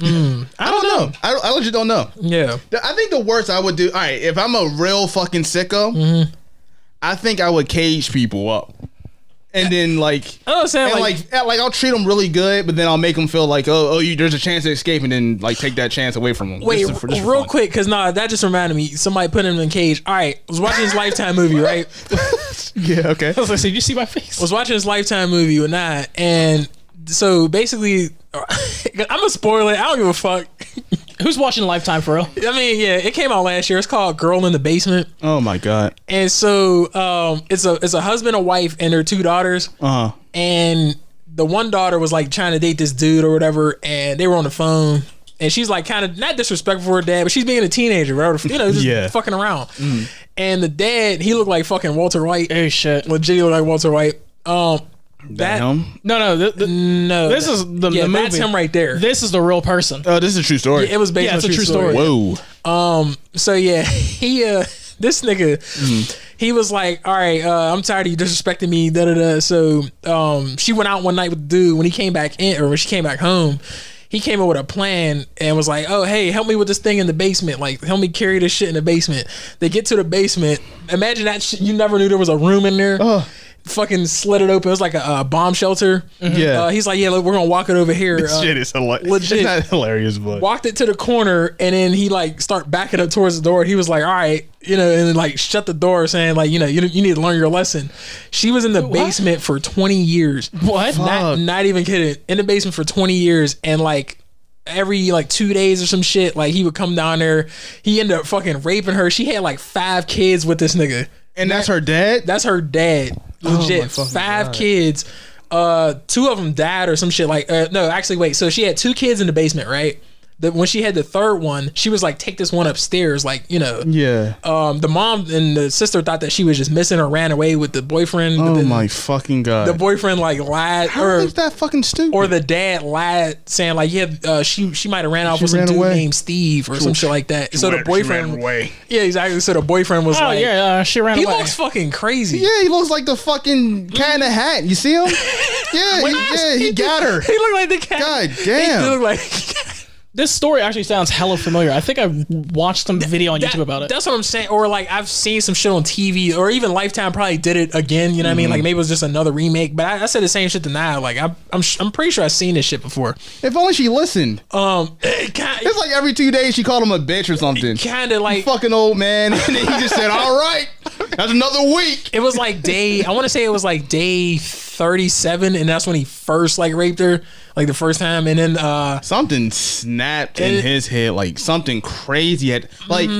I don't know. I legit don't know. Yeah. I think the worst I would do. All right, if I'm a real fucking sicko, I think I would cage people up. And then like, I was saying like I'll treat them really good, but then I'll make them feel like, there's a chance to escape, and then like take that chance away from them. Wait, real quick, because that just reminded me. Somebody put him in a cage. All right, I was watching this Lifetime movie, right? Yeah, okay. I was like, did you see my face? I was watching this Lifetime movie with Nine, and so basically, I'm a spoiler. I don't give a fuck. Who's watching Lifetime for real? I mean, yeah, it came out last year. It's called Girl in the Basement. Oh my god. And so it's a husband and wife and their 2 daughters. And the one daughter was like trying to date this dude or whatever, and they were on the phone. And she's like kind of not disrespectful for her dad, but she's being a teenager, right? Just fucking around. And the dad, he looked like fucking Walter White. Oh shit. Legit looked like Walter White. That him? No. This is the movie. That's him right there. This is the real person. Oh, this is a true story. Yeah, it was based on a true story. Whoa. So yeah, he this nigga, he was like, all right, I'm tired of you disrespecting me. Da da da. So she went out one night with the dude. When he came back in, or when she came back home, he came up with a plan and was like, oh, hey, help me with this thing in the basement. Like, help me carry this shit in the basement. They get to the basement. Imagine that shit. You never knew there was a room in there. Fucking slid it open. It was like a bomb shelter. Yeah. He's like, yeah, look, we're gonna walk it over here. This shit is hilarious. Legit. It's not hilarious, but Walked it to the corner, and then he like start backing up towards the door. He was like, all right, and then like shut the door, saying like, you need to learn your lesson. She was in the basement for 20 years. What? Not even kidding. In the basement for 20 years, and like every like 2 days or some shit, like he would come down there. He ended up fucking raping her. She had like 5 kids with this nigga. And that's her dad? That's her dad. Legit. 5 kids. 2 of them died or some shit like no, actually wait. So she had 2 kids in the basement, right? When she had the 3rd one, she was like, take this one upstairs, like, Yeah. The mom and the sister thought that she was just missing or ran away with the boyfriend. Oh my fucking god. The boyfriend like lied. How is that fucking stupid? Or the dad lied, saying like, yeah, she might have ran off with some dude named Steve or some shit like that. So the boyfriend ran away. Yeah, exactly. So the boyfriend was like, she ran away. He looks fucking crazy. Yeah, he looks like the fucking cat in the hat. You see him? He got her. He looked like the cat. God damn. He looked like This story actually sounds hella familiar. I think I watched some video on YouTube about it. That's what I'm saying. Or like I've seen some shit on TV, or even Lifetime probably did it again. You know what I mean? Like maybe it was just another remake. But I said the same shit to Nile. Like I'm pretty sure I've seen this shit before. If only she listened. It's like every 2 days she called him a bitch or something. Kind of like fucking old man, and then he just said, "All right, that's another week." It was like I want to say it was like day 37, and that's when he first like raped her, like the first time, and then something snapped in his head, like something crazy had like.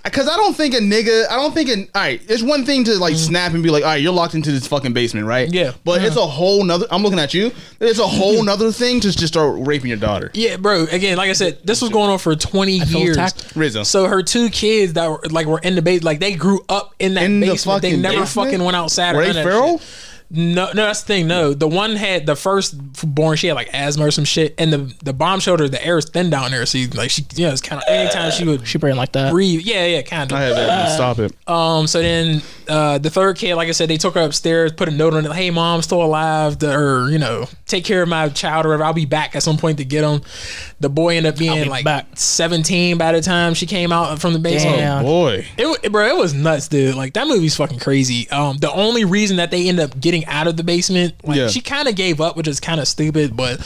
Because I don't think all right, it's one thing to like snap and be like, all right, you're locked into this fucking basement, right? Yeah. But it's a whole nother, I'm looking at you, it's a whole nother thing to just start raping your daughter. Yeah, bro. Again, like I said, this was going on for 20 years. Rizzo. So her 2 kids that were in the basement, like they grew up in that basement. They never fucking went outside. Were they feral? No, that's the thing. No, the one had the first born. She had like asthma or some shit, and the bomb shelter, the air is thin down there. So it's kind of anytime she breathing like that. Breathe, yeah, kind of. I had to stop it. So then the 3rd kid, like I said, they took her upstairs, put a note on it. Hey, mom, I'm still alive. Or take care of my child, or whatever. I'll be back at some point to get him. The boy ended up being like 17 by the time she came out from the basement. Damn. Boy, it was nuts, dude. Like that movie's fucking crazy. The only reason that they end up getting out of the basement, she kind of gave up, which is kind of stupid, but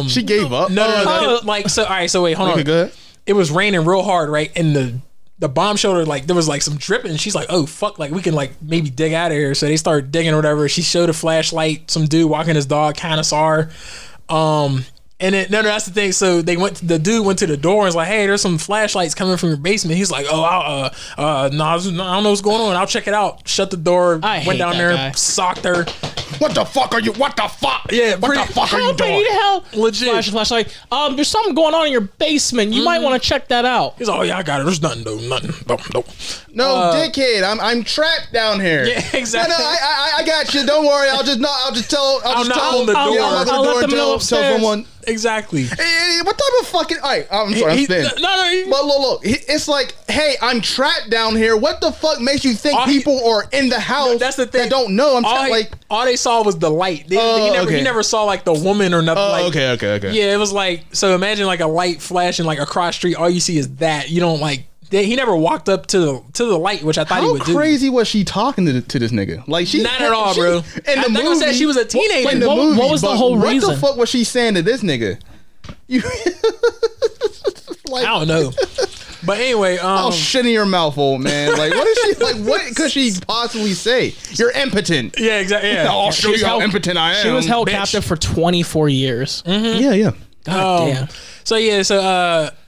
she gave up. No, like so. All right, so wait, hold on. Good. It was raining real hard, right? And the bomb shelter, like there was like some dripping. She's like, oh fuck, like we can like maybe dig out of here. So they started digging or whatever. She showed a flashlight. Some dude walking his dog kind of saw her. And then, no, that's the thing. So the dude went to the door and was like, hey, there's some flashlights coming from your basement. He's like, oh, I don't know what's going on. I'll check it out. Shut the door. Went down there, socked her. What the fuck are you? What the fuck? Yeah, what the fuck are you doing? I need help. Legit. Flashlight. There's something going on in your basement. You might want to check that out. He's like, oh yeah, I got it. There's nothing, though. Nothing. No, dickhead. I'm trapped down here. Yeah, exactly. No, I got you. Don't worry. I'll just tell. I'll knock on the door. I'll let them know tell someone. Exactly. Hey, what type of fucking? All right, I'm sorry, I'm spinning. No. But look, it's like, hey, I'm trapped down here. What the fuck makes you think people are in the house? That's the thing. That don't know. I'm trapped. All they saw was the light. He never saw like the woman or nothing. Okay. Yeah, it was like, so imagine like a light flashing like across the street. All you see is that. You don't like. He never walked up to the light, which I thought he would do. How crazy was she talking to this nigga? Like she not at all, bro. In the movie, said she was a teenager. In the movie, what was the whole reason? What the fuck was she saying to this nigga? Like, I don't know. But anyway, oh, shit in your mouth, old man. Like, what is she like? What could she possibly say? You're impotent. Yeah, exactly. Yeah. I'll show you how impotent I am. She was held captive for 24 years. Mm-hmm. Yeah. God damn.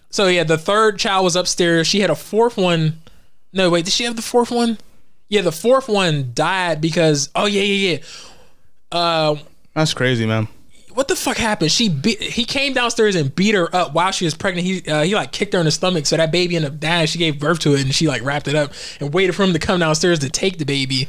So the third child was upstairs. She had a fourth one. No, wait, did she have the fourth one? Yeah, the fourth one died because. Oh yeah. That's crazy, man. What the fuck happened? He came downstairs and beat her up while she was pregnant. He like kicked her in the stomach, so that baby ended up dying. She gave birth to it, and she like wrapped it up and waited for him to come downstairs to take the baby.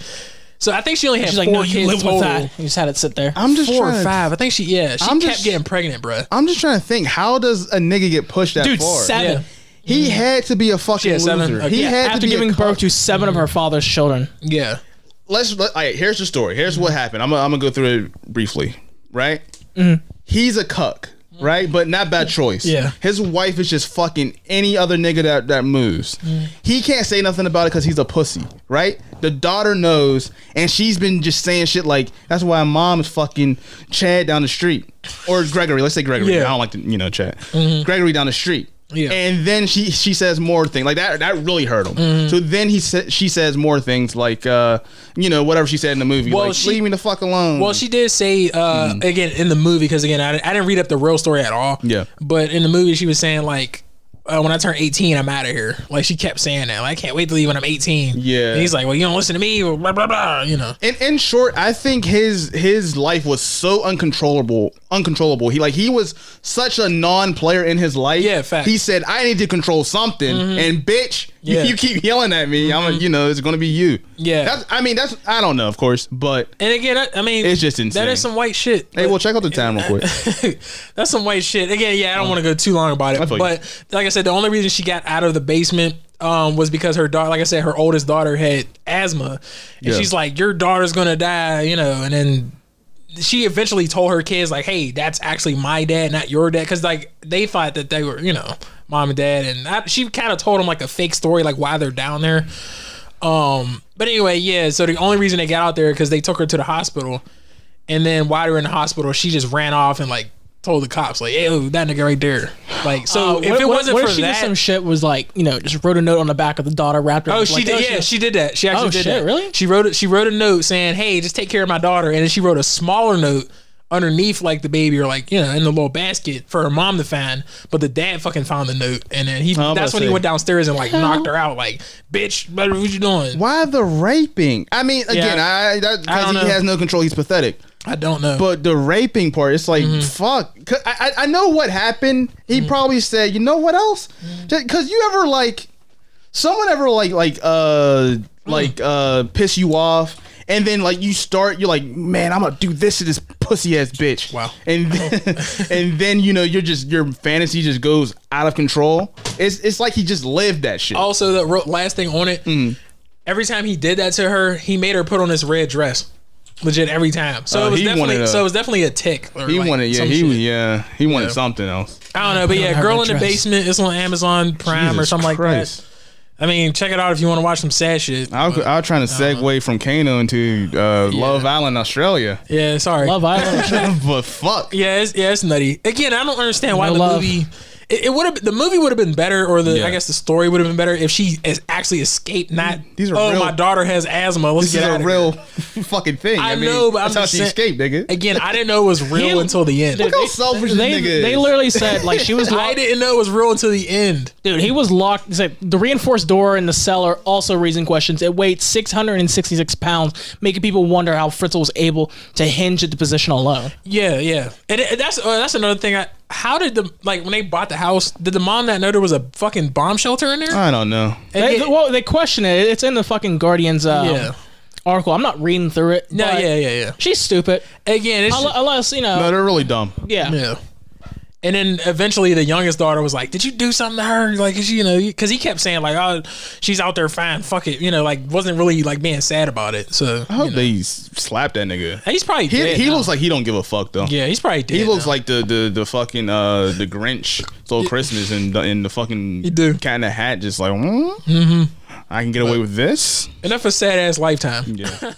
So I think she only had She's four like, no, kids you live total. with that. You just had it sit there. I'm just 4 or trying 5. I think she kept getting pregnant, bro. I'm just trying to think. How does a nigga get pushed that Dude, far? 7. Yeah. He had to be a fucking had 7. loser. Okay. He had After to be giving birth to 7 of her father's children. Yeah. All right, here's the story. Here's what happened. I'm gonna go through it briefly. Right? Mm-hmm. He's a cuck. Right, but not bad choice. Yeah, his wife is just fucking any other nigga that moves. He can't say nothing about it because he's a pussy. Right, the daughter knows, and she's been just saying shit like, "That's why mom is fucking Chad down the street," or Gregory. Let's say Gregory. Yeah. I don't like to Chad. Gregory down the street. Yeah, and then she says more things like that. That really hurt him. So then she says more things like, whatever she said in the movie. Well, like, leave me the fuck alone. Well, she did say again in the movie, because again I didn't read up the real story at all. Yeah, but in the movie she was saying like, when I turn 18, I'm out of here. Like, she kept saying that. Like, I can't wait to leave when I'm 18. Yeah. And he's like, well, you don't listen to me, blah, blah, blah, In short, I think his life was so uncontrollable. He was such a non-player in his life. Yeah, fact. He said, I need to control something. And bitch, you keep yelling at me. It's going to be you. Yeah. That's I don't know, of course, but. And again, it's just insane. That is some white shit. Hey, well, check out the time real quick. That's some white shit. Again, I don't want to go too long about it. But like I said, the only reason she got out of the basement was because her daughter, like I said, her oldest daughter had asthma. And she's like, your daughter's going to die, and then she eventually told her kids, like, hey, that's actually my dad, not your dad. Because, like, they thought that they were, mom and dad. And she kind of told them, like, a fake story, like, why they're down there. But anyway, so the only reason they got out there because they took her to the hospital. And then while they were in the hospital, she just ran off and, like, told the cops, like, "Ew, that nigga right there." Like, so if it wasn't for she that, did some shit was like, just wrote a note on the back of the daughter, wrapped her. Oh, she did. Yeah, she did that. She actually did that. Really? She wrote a note saying, "Hey, just take care of my daughter," and then she wrote a smaller note underneath, like, the baby, or like, in the little basket for her mom to find. But the dad fucking found the note, and then that's when he went downstairs and like knocked her out, like, "Bitch, what you doing?" Why the raping? I mean, again, because he has no control. He's pathetic. I don't know. But the raping part, it's like, fuck. I know what happened. He probably said, you know what else? Because you ever, like, someone ever, piss you off, and then, like, you're like, man, I'm gonna do this to this pussy ass bitch. Wow. And then your fantasy just goes out of control. It's like he just lived that shit. Also, the last thing on it, every time he did that to her, he made her put on this red dress. Legit every time. So it was definitely a tick. He wanted something else. I don't know, but Girl in the Basement is on Amazon Prime Jesus or something Christ. like that. I mean, check it out if you want to watch some sad shit. I was trying to segue from Kano into Love Island, Australia. Yeah, sorry. Love Island, Australia. But fuck. Yeah, it's nutty. Again, I don't understand why movie. The movie would have been better, or I guess the story would have been better if she actually escaped. Not my daughter has asthma. Let's get out of here. This is a real fucking thing. I know, but that's how she escaped, nigga. Again, I didn't know it was real until the end. Look how selfish this nigga is. They literally said, like, she was. I didn't know it was real until the end. Dude, he was locked. The reinforced door in the cellar also raising questions. It weighed 666 pounds, making people wonder how Fritzl was able to hinge at the position alone. Yeah. And that's another thing. How did when they bought the house, did the mom not know there was a fucking bomb shelter in there? I don't know. They question it. It's in the fucking Guardian's article. I'm not reading through it. No, yeah. She's stupid. Again, unless No, they're really dumb. Yeah. And then eventually the youngest daughter was like, did you do something to her? Like, because he kept saying like, oh, she's out there fine, fuck it. Like wasn't really like being sad about it. So I hope they slapped that nigga. He's probably dead. He now. looks like he don't give a fuck though. Yeah, he's probably dead. He looks now. like the fucking the Grinch stole Christmas in the fucking He do. cat in the hat, just like I can get away with this. Enough of sad ass Lifetime. Yeah.